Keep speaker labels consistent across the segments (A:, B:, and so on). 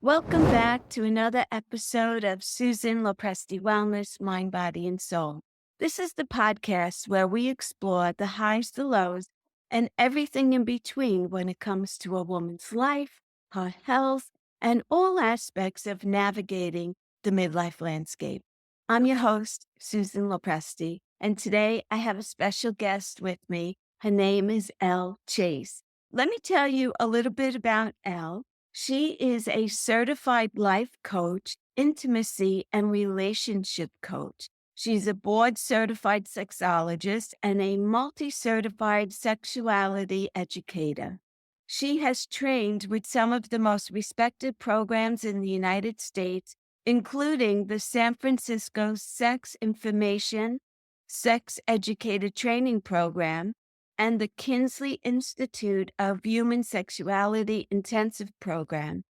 A: Welcome back to another episode of Susan Lopresti Wellness, Mind, Body, and Soul. This is the podcast where we explore the highs, the lows, and everything in between when it comes to a woman's life, her health, and all aspects of navigating the midlife landscape. I'm your host, Susan Lopresti, and today I have a special guest with me. Her name is Elle Chase. Let me tell you a little bit about Elle. She is a certified life coach, intimacy, and relationship coach. She's a board certified sexologist and a multi certified sexuality educator. She has trained with some of the most respected programs in the United States, including the San Francisco Sex Information Sex Educator Training Program and the Kinsey Institute of Human Sexuality Intensive Program.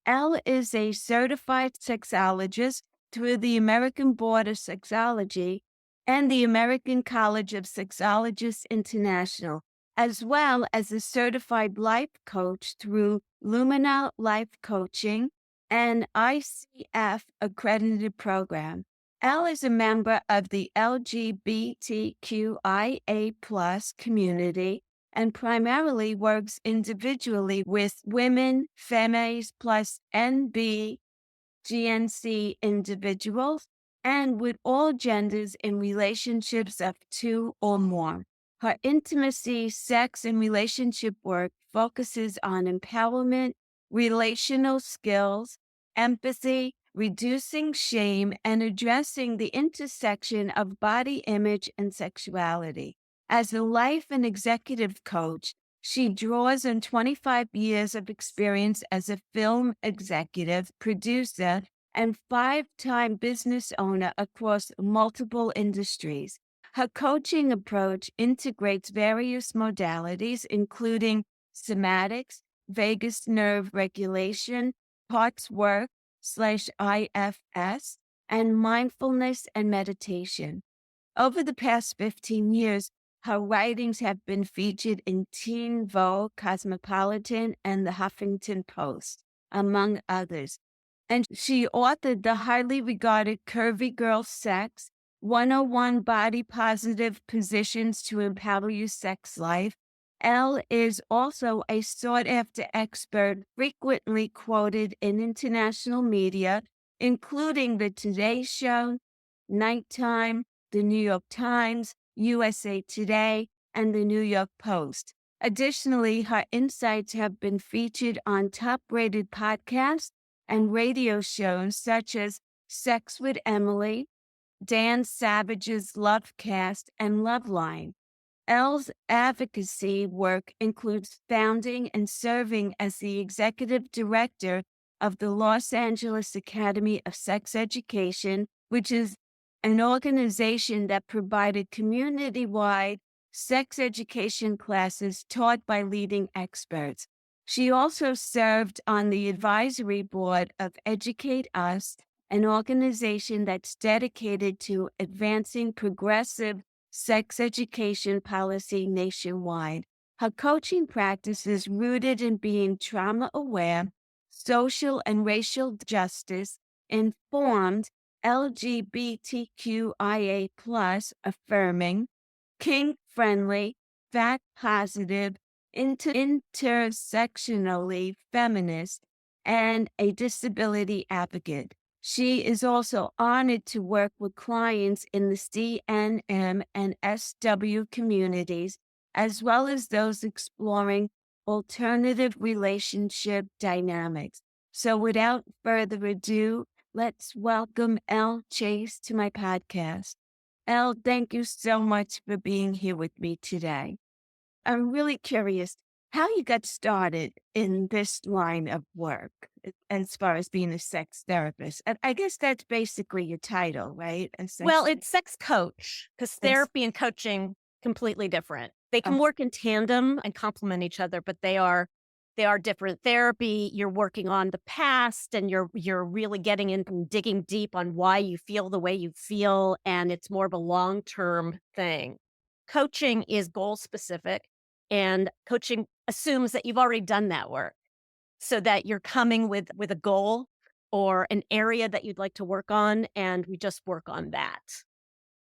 A: Elle is a certified sexologist through the American Board of Sexology and the American College of Sexologists International, as well as a certified life coach through Lumia Life Coaching and ICF-accredited program. Elle is a member of the LGBTQIA plus community and primarily works individually with women, femmes plus NB, GNC individuals, and with all genders in relationships of two or more. Her intimacy, sex, and relationship work focuses on empowerment, relational skills, empathy, reducing shame, and addressing the intersection of body image and sexuality. As a life and executive coach, she draws on 25 years of experience as a film executive, producer, and five-time business owner across multiple industries. Her coaching approach integrates various modalities, including somatics, vagus nerve regulation, parts work, /IFS, and mindfulness and meditation. Over the past 15 years, her writings have been featured in Teen Vogue, Cosmopolitan, and the Huffington Post, among others. And she authored the highly regarded Curvy Girl Sex, 101 Body Positive Positions to Empower Your Sex Life. Elle is also a sought-after expert, frequently quoted in international media, including the Today Show, Nighttime, the New York Times, USA Today, and the New York Post. Additionally, her insights have been featured on top-rated podcasts and radio shows such as Sex with Emily, Dan Savage's Lovecast, and Loveline. Elle's advocacy work includes founding and serving as the executive director of the Los Angeles Academy of Sex Education, which is an organization that provided community-wide sex education classes taught by leading experts. She also served on the advisory board of Educate Us, an organization that's dedicated to advancing progressive sex education policy nationwide. Her coaching practice is rooted in being trauma-aware, social and racial justice, informed, LGBTQIA plus affirming, kink-friendly, fat-positive, intersectionally feminist, and a disability advocate. She is also honored to work with clients in the CNM and SW communities, as well as those exploring alternative relationship dynamics. So without further ado, let's welcome Elle Chase to my podcast. Elle, thank you so much for being here with me today. I'm really curious how you got started in this line of work as far as being a sex therapist. And I guess that's basically your title, right? A
B: Well,
A: sex,
B: it's sex coach because
A: sex
B: therapy and coaching completely different. They
A: oh,
B: can work in tandem and complement each other, but they are different. Therapy, you're working on the past and you're really getting in and digging deep on why you feel the way you feel, and it's more of a long-term thing. Coaching is goal specific, and coaching assumes that you've already done that work. so that you're coming with a goal or an area that you'd like to work on, and we just work on that.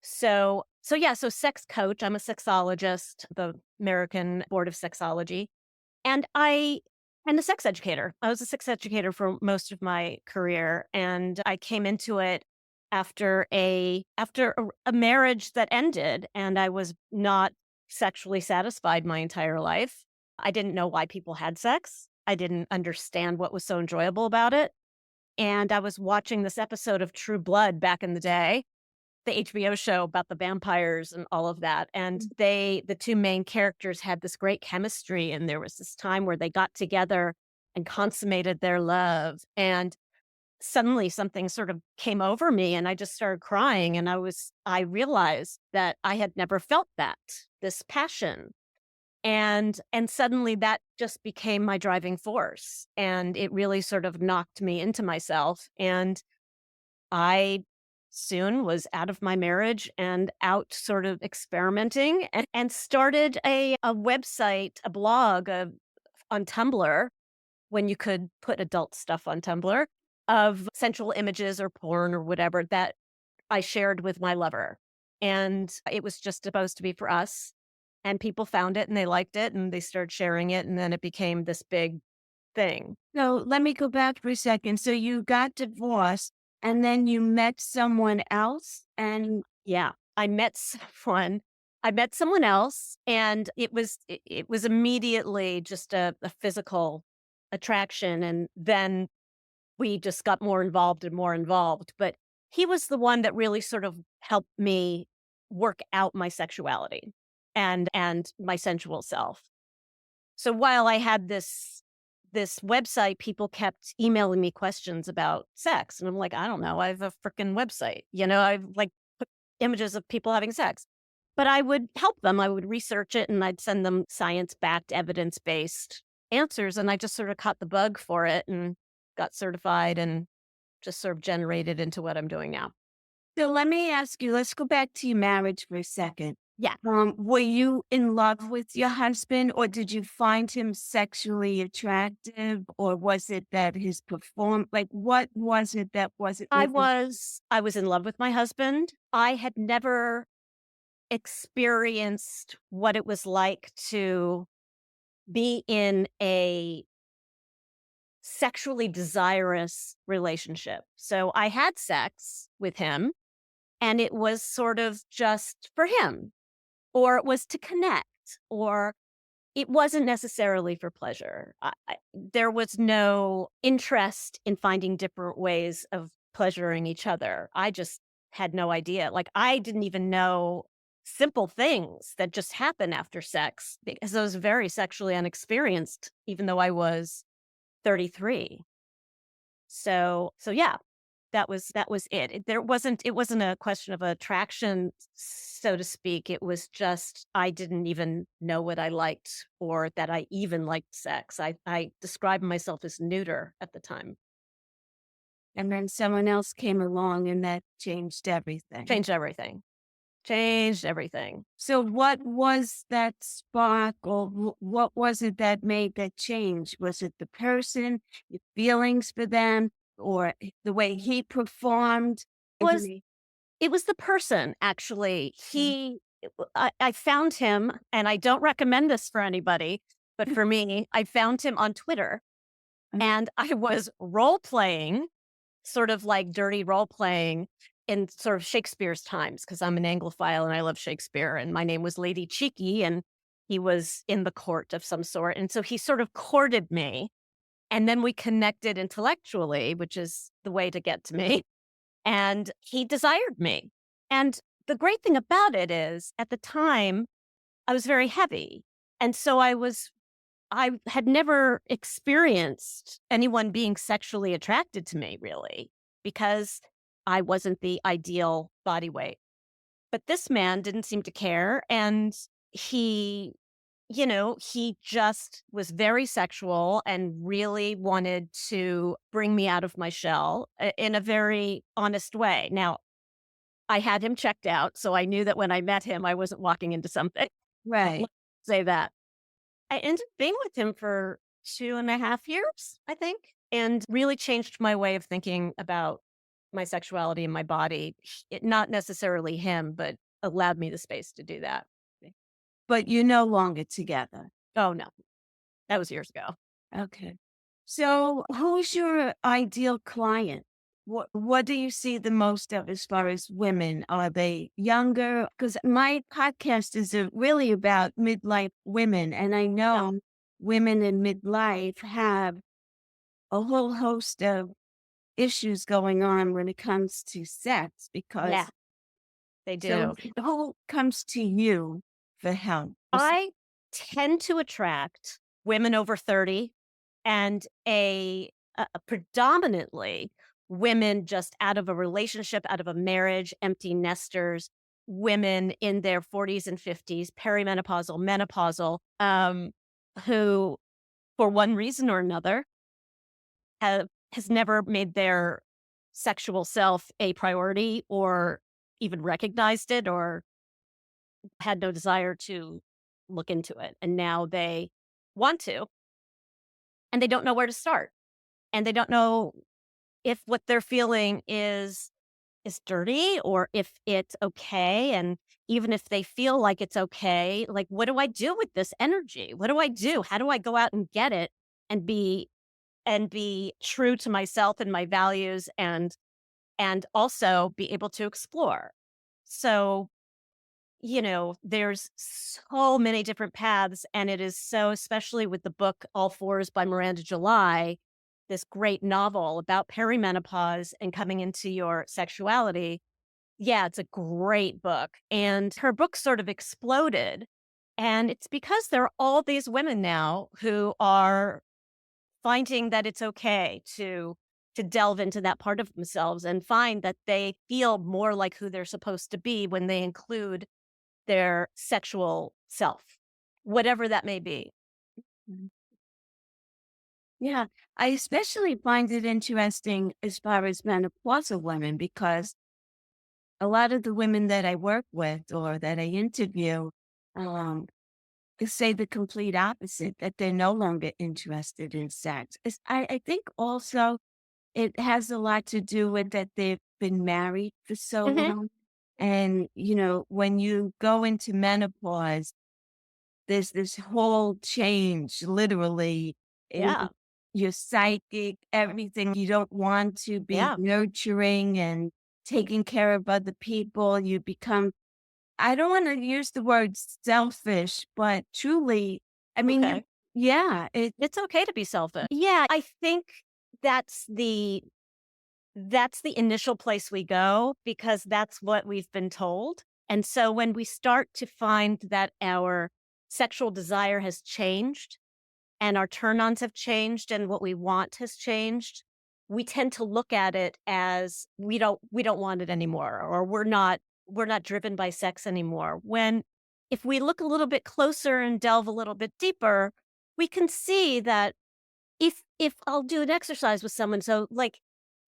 B: So sex coach, I'm a sexologist, the American Board of Sexology, and I'm a sex educator. I was a sex educator for most of my career, and I came into it after a marriage that ended, and I was not sexually satisfied my entire life. I didn't know why people had sex. I didn't understand what was so enjoyable about it. And I was watching this episode of True Blood back in the day, the HBO show about the vampires and all of that. And the two main characters had this great chemistry. And there was this time where they got together and consummated their love. And suddenly something sort of came over me and I just started crying. And I realized that I had never felt this passion. And suddenly that just became my driving force. And it really sort of knocked me into myself. And I soon was out of my marriage and out sort of experimenting and started a website, a blog on Tumblr when you could put adult stuff on Tumblr of sensual images or porn or whatever that I shared with my lover. And it was just supposed to be for us. And people found it and they liked it and they started sharing it. And then it became this big thing.
A: So let me go back for a second. So you got divorced and then you met someone else and
B: Yeah, I met someone else, and it was immediately just a physical attraction, and then we just got more involved, but he was the one that really sort of helped me work out my sexuality and my sensual self. So while I had this website, people kept emailing me questions about sex. And I'm like, I don't know. I have a freaking website. I've like put images of people having sex. But I would help them. I would research it and I'd send them science backed, evidence based answers. And I just sort of caught the bug for it and got certified and just sort of generated into what I'm doing now.
A: so let me ask you, let's go back to your marriage for a second.
B: Yeah.
A: Were you in love with your husband or did you find him sexually attractive or was it that his like what was it that was it?
B: I was in love with my husband. I had never experienced what it was like to be in a sexually desirous relationship. So I had sex with him and it was sort of just for him, or it was to connect, or it wasn't necessarily for pleasure. There was no interest in finding different ways of pleasuring each other. I just had no idea. Like, I didn't even know simple things that just happen after sex because I was very sexually unexperienced, even though I was 33. So yeah, that was it. It wasn't a question of attraction, so to speak. It was just I didn't even know what I liked or that I even liked sex. I described myself as neuter at the time.
A: And then someone else came along and that changed everything.
B: Changed everything. Changed everything.
A: So what was that spark or what was it that made that change? Was it the person, your feelings for them, or the way he performed?
B: Was It was the person, actually. I found him, and I don't recommend this for anybody, but for me, I found him on Twitter, and I was role playing, sort of like dirty role playing in sort of Shakespeare's times, because I'm an Anglophile and I love Shakespeare, and my name was Lady Cheeky, and he was in the court of some sort. And so he sort of courted me, and then we connected intellectually, which is the way to get to me. And he desired me. And the great thing about it is at the time I was very heavy. And so I had never experienced anyone being sexually attracted to me really because I wasn't the ideal body weight. But this man didn't seem to care and he he just was very sexual and really wanted to bring me out of my shell in a very honest way. Now, I had him checked out, so I knew that when I met him, I wasn't walking into something.
A: Right.
B: Let's say that. I ended up being with him for 2.5 years, I think, and really changed my way of thinking about my sexuality and my body. It, not necessarily him, but allowed me the space to do that.
A: But you're no longer together.
B: Oh, no, that was years ago.
A: Okay. So who's your ideal client? What do you see the most of as far as women? Are they younger? Because my podcast is really about midlife women, and I
B: Yeah,
A: know women in midlife have a whole host of issues going on when it comes to sex.
B: yeah,
A: Because
B: they
A: so
B: do.
A: who comes to you for help?
B: I tend to attract women over 30 and a predominantly women just out of a relationship, out of a marriage, empty nesters, women in their 40s and 50s, perimenopausal, menopausal, who, for one reason or another, has never made their sexual self a priority or even recognized it or had no desire to look into it. And now they want to, and they don't know where to start. And they don't know if what they're feeling is dirty or if it's okay. And even if they feel like it's okay, like, what do I do with this energy? What do I do? How do I go out and get it and be true to myself and my values and also be able to explore? So, there's so many different paths, and it is so, especially with the book All Fours by Miranda July, this great novel about perimenopause and coming into your sexuality. Yeah, it's a great book. And her book sort of exploded. And it's because there are all these women now who are finding that it's okay to delve into that part of themselves and find that they feel more like who they're supposed to be when they include their sexual self, whatever that may be.
A: Mhm. Yeah, I especially find it interesting as far as menopausal women because a lot of the women that I work with or that I interview um, say the complete opposite, that they're no longer interested in sex. I think also it has a lot to do with that they've been married for so
B: Mhm.
A: long. And, when you go into menopause, there's this whole change, literally, in
B: Yeah,
A: your psychic, everything. You don't want to be
B: yeah,
A: nurturing and taking care of other people. You become, I don't want to use the word selfish, but truly, I mean,
B: okay.
A: yeah,
B: It's okay to be selfish. Yeah, I think that's the initial place we go because that's what we've been told. And so when we start to find that our sexual desire has changed and our turn-ons have changed and what we want has changed, we tend to look at it as we don't want it anymore, or we're not driven by sex anymore. When if we look a little bit closer and delve a little bit deeper, we can see that if I'll do an exercise with someone, so like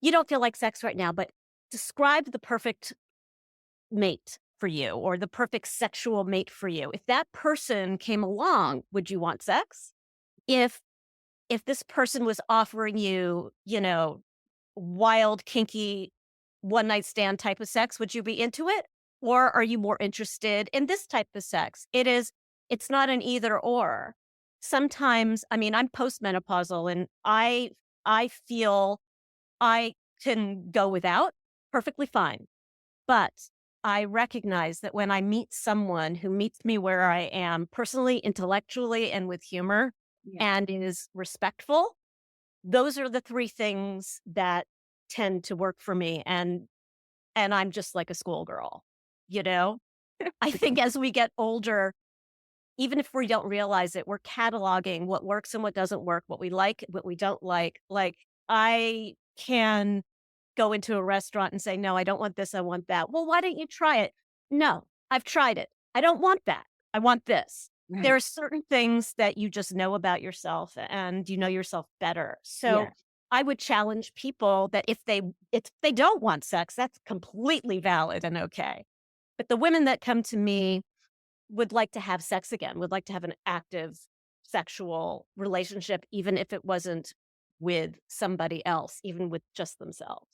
B: you don't feel like sex right now, but describe the perfect mate for you or the perfect sexual mate for you. If that person came along, would you want sex? If if this person was offering you, wild, kinky, one night stand type of sex, would you be into it? Or are you more interested in this type of sex? It's not an either or. Sometimes, I mean, I'm postmenopausal and I feel I can go without perfectly fine. But I recognize that when I meet someone who meets me where I am personally, intellectually, and with humor
A: yeah.
B: and is respectful, those are the three things that tend to work for me, and I'm just like a schoolgirl, you know? I think as we get older, even if we don't realize it, we're cataloging what works and what doesn't work, what we like, what we don't like. Like, I can go into a restaurant and say, "No, I don't want this, I want that." "Well, why don't you try it?" "No, I've tried it. I don't want that. I want this." There
A: Right.
B: are certain things that you just know about yourself and you know yourself better. So,
A: Yeah.
B: I would challenge people that if they don't want sex, that's completely valid and okay. But the women that come to me would like to have sex again, would like to have an active sexual relationship, even if it wasn't with somebody else, even with just themselves.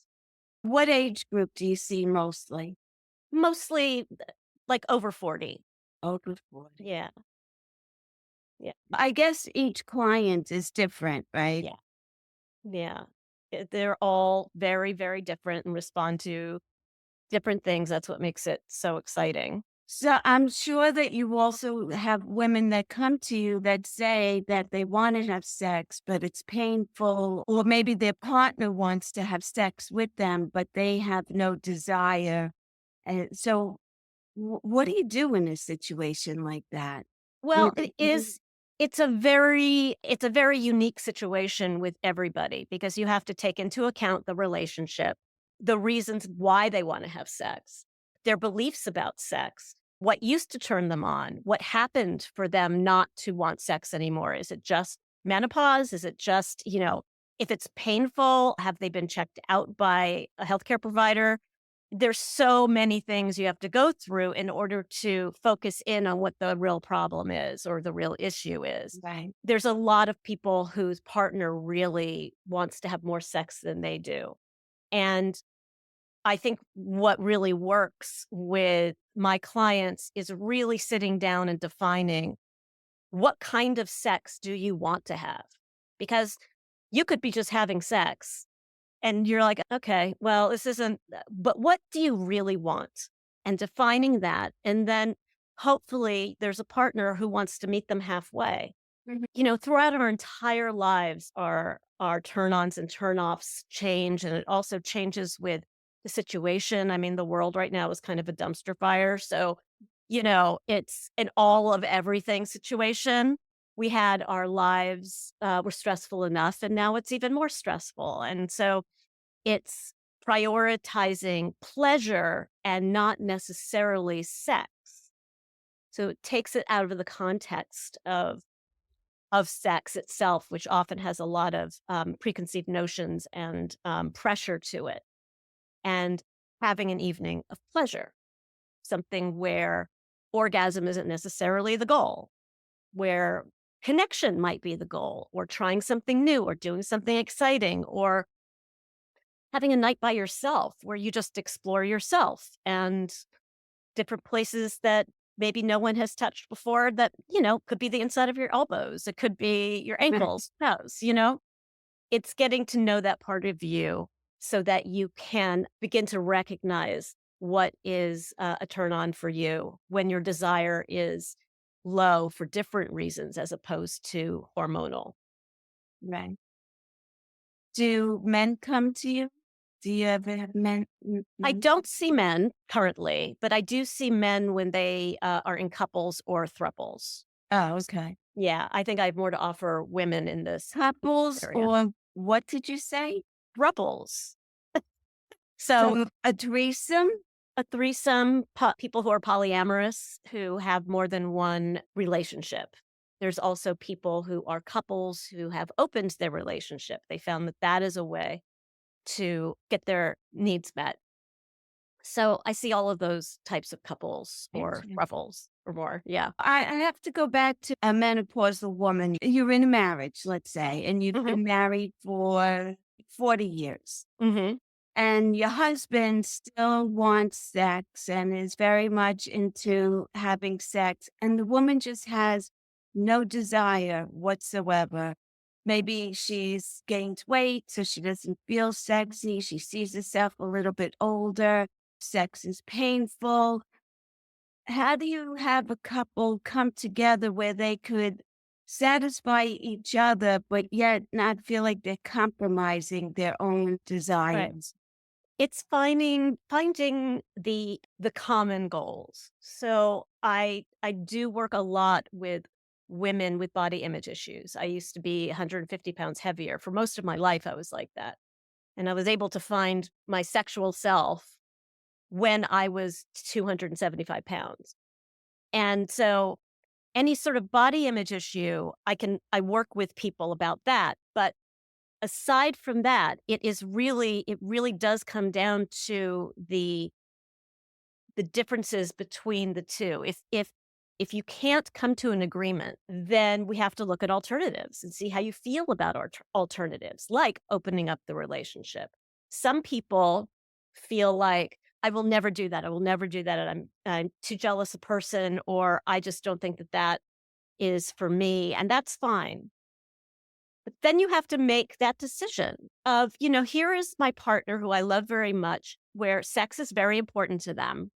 A: What age group do you see mostly?
B: Mostly like over 40.
A: Over 40.
B: Yeah. Yeah.
A: I guess each client is different, right?
B: Yeah. Yeah. They're all very, very different and respond to different things. That's what makes it so exciting.
A: So I'm sure that you also have women that come to you that say that they want to have sex, but it's painful, or maybe their partner wants to have sex with them, but they have no desire. And so, what do you do in a situation like that?
B: Well,
A: With
B: it's a very unique situation with everybody because you have to take into account the relationship, the reasons why they want to have sex, their beliefs about sex, what used to turn them on, what happened for them not to want sex anymore. Is it just menopause? Is it just, if it's painful, have they been checked out by a healthcare provider? There's so many things you have to go through in order to focus in on what the real problem is or the real issue is.
A: right,
B: There's a lot of people whose partner really wants to have more sex than they do. And I think what really works with my clients is really sitting down and defining what kind of sex do you want to have? Because you could be just having sex and you're like, okay, well, this isn't, but what do you really want? And defining that. And then hopefully there's a partner who wants to meet them halfway.
A: Mhm.
B: Throughout our entire lives, our turn-ons and turn-offs change. And it also changes with the situation. I mean, the world right now is kind of a dumpster fire. So, it's an all of everything situation. We had our lives were stressful enough, and now it's even more stressful. And so it's prioritizing pleasure and not necessarily sex. So it takes it out of the context of sex itself, which often has a lot of preconceived notions and pressure to it, and having an evening of pleasure, something where orgasm isn't necessarily the goal, where connection might be the goal, or trying something new, or doing something exciting, or having a night by yourself where you just explore yourself and different places that maybe no one has touched before that, could be the inside of your elbows. It could be your ankles, toes. It's getting to know that part of you so that you can begin to recognize what is a turn on for you when your desire is low for different reasons as opposed to hormonal.
A: right. Do men come to you? Do you ever have
B: I
A: men?
B: don't see men currently, but I do see men when they are in couples or thruples.
A: Oh, okay.
B: Yeah, I think I have more to offer women in this
A: Couples
B: area.
A: or what did you say?
B: Thruples. So
A: So a threesome?
B: a threesome, people who are polyamorous who have more than one relationship. There's also people who are couples who have opened their relationship. They found that that is a way to get their needs met. So I see all of those types of couples or
A: Interesting.
B: thruples or more. Yeah.
A: I have to go back to a menopausal woman. You're in a marriage, let's say, and you've
B: Mhm.
A: been married for 40 years.
B: Mhm.
A: And your husband still wants sex and is very much into having sex. And the woman just has no desire whatsoever. Maybe she's gained weight, so she doesn't feel sexy. She sees herself a little bit older. Sex is painful. How do you have a couple come together where they could satisfy each other, but yet not feel like they're compromising their own
B: Right.
A: desires?
B: It's finding the common goals. So I do work a lot with women with body image issues. I used to be 150 pounds heavier. For most of my life, I was like that. And I was able to find my sexual self when I was 275 pounds. And so any sort of body image issue, I work with people about that. But aside from that, it really does come down to the differences between the two. If If you can't come to an agreement, then we have to look at alternatives and see how you feel about alternatives, like opening up the relationship. Some people feel like, I will never do that. I will never do that. And I'm too jealous a person, or I just don't think that that is for me. And that's fine. But then you have to make that decision of, here is my partner who I love very much, where sex is very important to them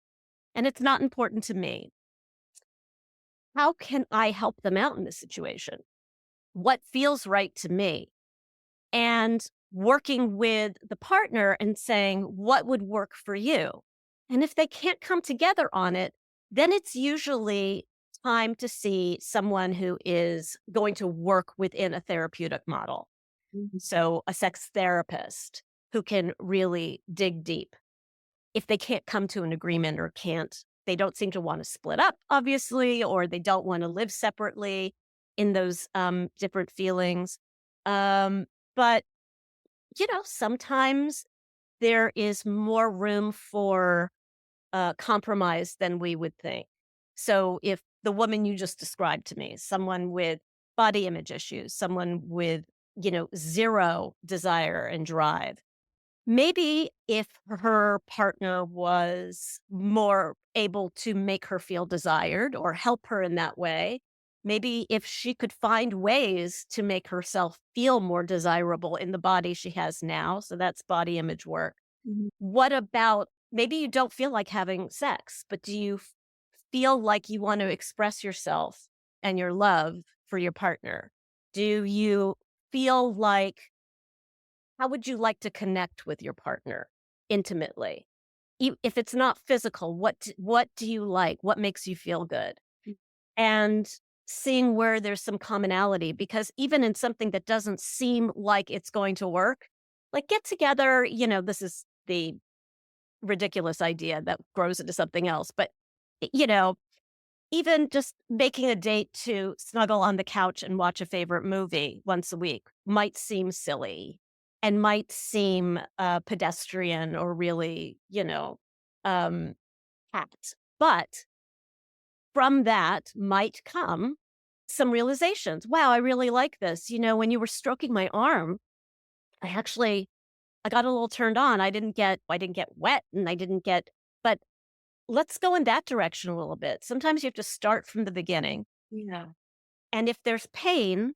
B: and it's not important to me. How can I help them out in this situation? What feels right to me? And working with the partner and saying, what would work for you? And if they can't come together on it, then it's usually time to see someone who is going to work within a therapeutic model.
A: Mhm.
B: So, a sex therapist who can really dig deep. If they can't come to an agreement or they don't seem to want to split up, obviously, or they don't want to live separately in those different feelings. But, sometimes there is more room for compromise than we would think. So if the woman you just described to me, someone with body image issues, someone with, zero desire and drive, maybe if her partner was more able to make her feel desired or help her in that way, maybe if she could find ways to make herself feel more desirable in the body she has now, so that's body image work.
A: Mhm.
B: What about, maybe you don't feel like having sex, but do you feel like you want to express yourself and your love for your partner? Do you feel like, how would you like to connect with your partner intimately? If it's not physical, what do you like? What makes you feel good? And seeing where there's some commonality, because even in something that doesn't seem like it's going to work, like get together, this is the ridiculous idea that grows into something else. But, you know, even just making a date to snuggle on the couch and watch a favorite movie once a week might seem silly and might seem pedestrian or really, um, pat. But from that might come some realizations. Wow, I really like this. When you were stroking my arm, I got a little turned on. I didn't get wet and I didn't get, but let's go in that direction a little bit. Sometimes you have to start from the beginning.
A: Yeah.
B: And if there's pain,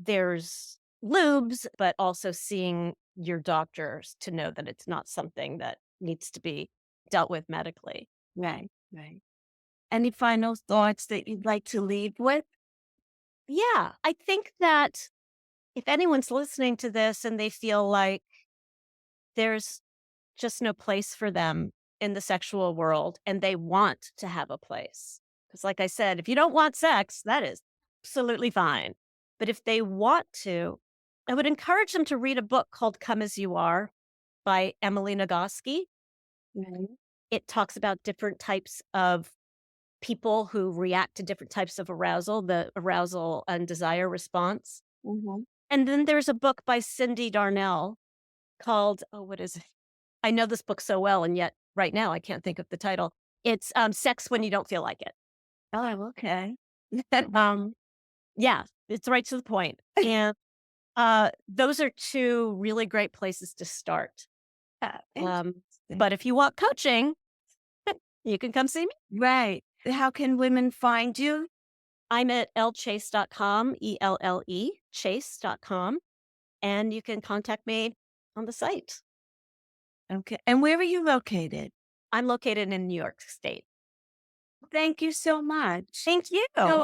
B: there's lubes, but also seeing your doctors to know that it's not something that needs to be dealt with medically.
A: Right. Right. Any final thoughts that you'd like to leave with?
B: Yeah, I think that if anyone's listening to this and they feel like there's just no place for them in the sexual world and they want to have a place. Because, like I said, if you don't want sex, that is absolutely fine. But if they want to, I would encourage them to read a book called Come As You Are by Emily Nagoski.
A: Right.
B: It talks about different types of people who react to different types of arousal, the arousal and desire response.
A: Mhm.
B: And then there's a book by Cindy Darnell called, oh, what is it? I know this book so well, and yet right now I can't think of the title. It's Sex When You Don't Feel Like It.
A: Oh, okay.
B: Um, yeah, it's right to the point. And those are two really great places to start.
A: Interesting.
B: But if you want coaching, you can come see me.
A: Right. How can women find you?
B: I'm at ellchase.com, ELLE, chase.com, and you can contact me on the site.
A: Okay. And where are you located?
B: I'm located in New York State.
A: Thank you so much.
B: Thank you.
A: So